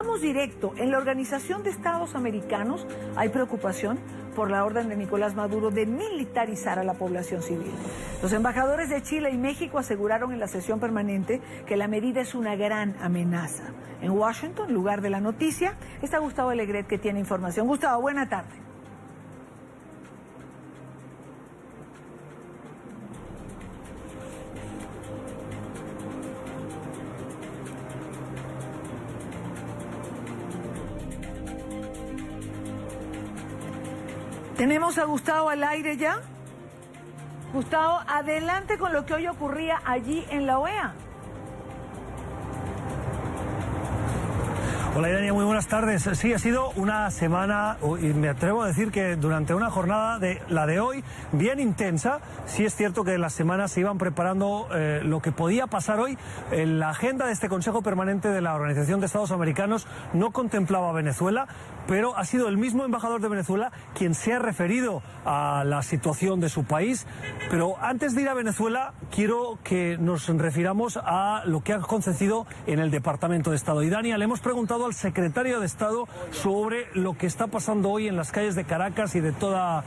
Vamos directo. En la Organización de Estados Americanos hay preocupación por la orden de Nicolás Maduro de militarizar a la población civil. Los embajadores de Chile y México aseguraron en la sesión permanente que la medida es una gran amenaza. En Washington, lugar de la noticia, está Gustavo Alegret, que tiene información. Gustavo, buena tarde. ¿Tenemos a Gustavo al aire ya? Gustavo, adelante con lo que hoy ocurría allí en la OEA. Hola Irania, muy buenas tardes. Sí, ha sido una semana, y me atrevo a decir que durante una jornada la de hoy, bien intensa. Sí es cierto que las semanas se iban preparando lo que podía pasar hoy. En la agenda de este Consejo Permanente de la Organización de Estados Americanos no contemplaba a Venezuela, pero ha sido el mismo embajador de Venezuela quien se ha referido a la situación de su país. Pero antes de ir a Venezuela, quiero que nos refiramos a lo que ha acontecido en el Departamento de Estado. Y Dania, le hemos preguntado al secretario de Estado sobre lo que está pasando hoy en las calles de Caracas y de toda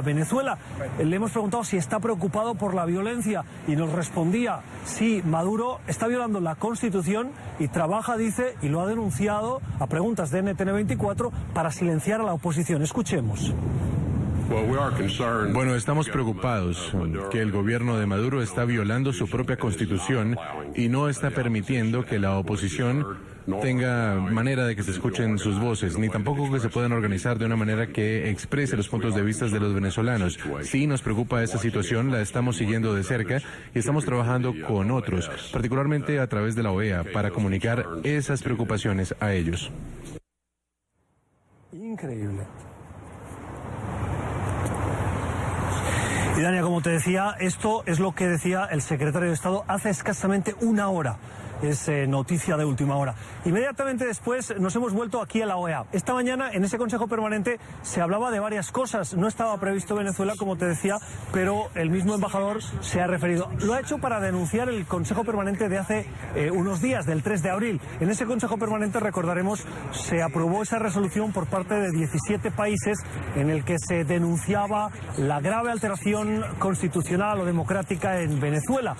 Venezuela. Le hemos preguntado si está preocupado por la violencia y nos respondía: sí, Maduro está violando la Constitución y trabaja, dice, y lo ha denunciado a preguntas de NTN24 para silenciar a la oposición. Escuchemos. Bueno, estamos preocupados que el gobierno de Maduro está violando su propia Constitución y no está permitiendo que la oposición tenga manera de que se escuchen sus voces, ni tampoco que se puedan organizar de una manera que exprese los puntos de vista de los venezolanos. Sí nos preocupa esa situación, la estamos siguiendo de cerca y estamos trabajando con otros, particularmente a través de la OEA, para comunicar esas preocupaciones a ellos. Increíble. Y Dania, como te decía, esto es lo que decía el secretario de Estado hace escasamente una hora. Es noticia de última hora. Inmediatamente después nos hemos vuelto aquí a la OEA. Esta mañana en ese Consejo Permanente se hablaba de varias cosas. No estaba previsto Venezuela, como te decía, pero el mismo embajador se ha referido. Lo ha hecho para denunciar el Consejo Permanente de hace unos días, del 3 de abril. En ese Consejo Permanente, recordaremos, se aprobó esa resolución por parte de 17 países en el que se denunciaba la grave alteración constitucional o democrática en Venezuela.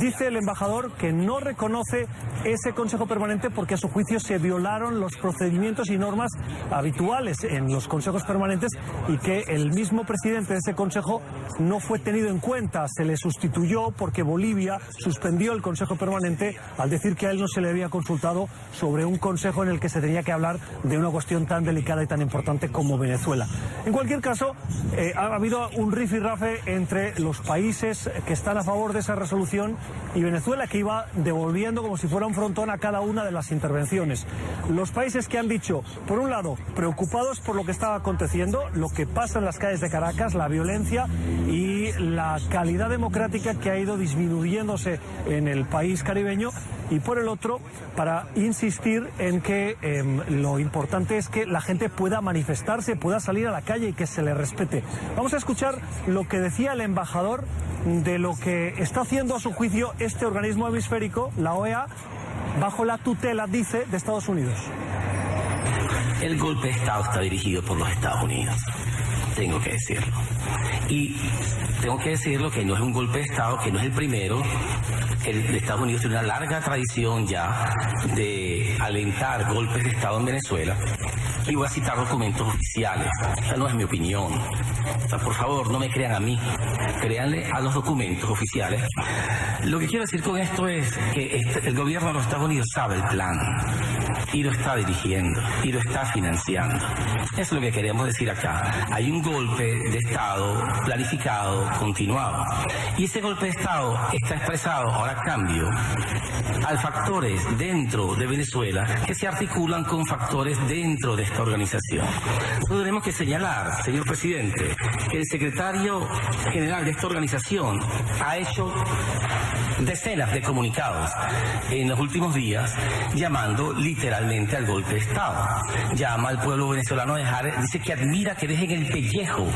Dice el embajador que no reconoce ese Consejo Permanente porque a su juicio se violaron los procedimientos y normas habituales en los consejos permanentes y que el mismo presidente de ese consejo no fue tenido en cuenta. Se le sustituyó porque Bolivia suspendió el Consejo Permanente al decir que a él no se le había consultado sobre un consejo en el que se tenía que hablar de una cuestión tan delicada y tan importante como Venezuela. En cualquier caso, ha habido un rifirrafe entre los países que están a favor de esa resolución y Venezuela, que iba devolviendo como si fuera un frontón a cada una de las intervenciones. Los países que han dicho, por un lado, preocupados por lo que está aconteciendo, lo que pasa en las calles de Caracas, la violencia y la calidad democrática que ha ido disminuyéndose en el país caribeño, y por el otro, para insistir en que lo importante es que la gente pueda manifestarse, pueda salir a la calle y que se le respete. Vamos a escuchar lo que decía el embajador de lo que está haciendo a su juicio este organismo hemisférico, la OEA, bajo la tutela, dice, de Estados Unidos. El golpe de Estado está dirigido por los Estados Unidos, tengo que decirlo. Y tengo que decirlo que no es un golpe de Estado, que no es el primero. El de Estados Unidos tiene una larga tradición ya de alentar golpes de Estado en Venezuela. Y voy a citar documentos oficiales. Esta no es mi opinión. O sea, por favor, no me crean a mí. Créanle a los documentos oficiales. Lo que quiero decir con esto es que el gobierno de los Estados Unidos sabe el plan y lo está dirigiendo y lo está financiando. Eso es lo que queremos decir acá. Hay un golpe de Estado planificado, continuado. Y ese golpe de Estado está expresado, ahora cambio, a factores dentro de Venezuela que se articulan con factores dentro de esta organización. Nosotros tenemos que señalar, señor presidente, que el secretario general de esta organización ha hecho decenas de comunicados en los últimos días llamando literalmente al golpe de Estado. Llama al pueblo venezolano a dejar, dice que admira que dejen el pellejo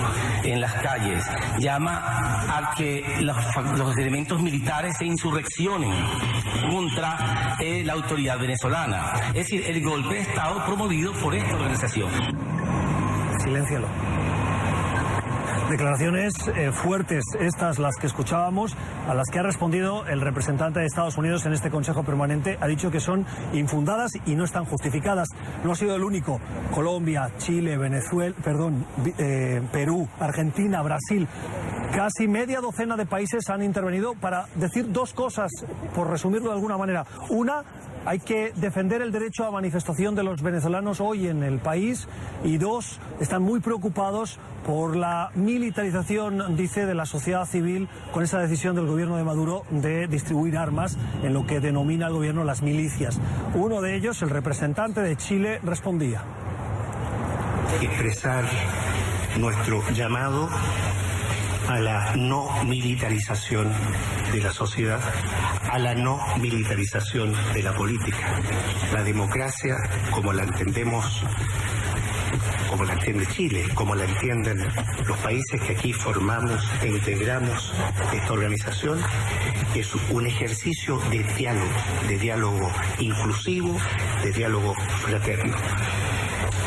en las calles, llama a que los elementos militares se insurreccionen contra la autoridad venezolana. Es decir, el golpe de Estado promovido por esta organización. Siléncialo. Declaraciones fuertes, estas las que escuchábamos, a las que ha respondido el representante de Estados Unidos en este Consejo Permanente. Ha dicho que son infundadas y no están justificadas. No ha sido el único. Colombia, Chile, Perú, Argentina, Brasil. Casi media docena de países han intervenido para decir dos cosas, por resumirlo de alguna manera. Una, hay que defender el derecho a manifestación de los venezolanos hoy en el país. Y dos, están muy preocupados por la militarización, dice, de la sociedad civil con esa decisión del gobierno de Maduro de distribuir armas en lo que denomina el gobierno las milicias. Uno de ellos, el representante de Chile, respondía. Expresar nuestro llamado a la no militarización de la sociedad, a la no militarización de la política. La democracia, como la entendemos, como la entiende Chile, como la entienden los países que aquí formamos e integramos esta organización, es un ejercicio de diálogo inclusivo, de diálogo fraterno.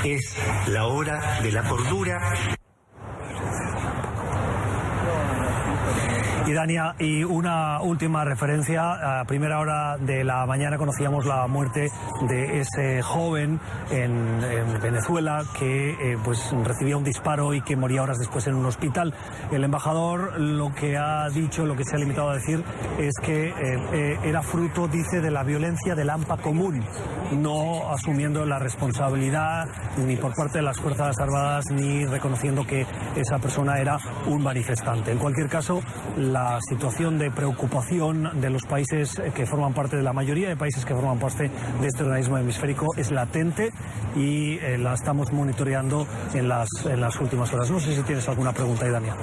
Es la hora de la cordura. Y Dania, y una última referencia. A primera hora de la mañana conocíamos la muerte de ese joven en Venezuela que pues recibía un disparo y que moría horas después en un hospital. El embajador lo que ha dicho, lo que se ha limitado a decir, es que era fruto, dice, de la violencia del AMPA común, no asumiendo la responsabilidad ni por parte de las Fuerzas Armadas ni reconociendo que esa persona era un manifestante. En cualquier caso, la situación de preocupación de los países que forman parte, de la mayoría de países que forman parte de este organismo hemisférico, es latente y la estamos monitoreando en las últimas horas. No sé si tienes alguna pregunta, Idania.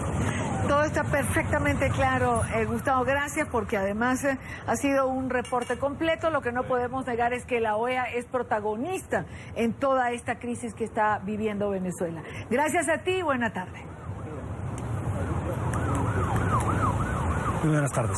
Todo está perfectamente claro, Gustavo. Gracias, porque además ha sido un reporte completo. Lo que no podemos negar es que la OEA es protagonista en toda esta crisis que está viviendo Venezuela. Gracias a ti y buena tarde. Muy buenas tardes.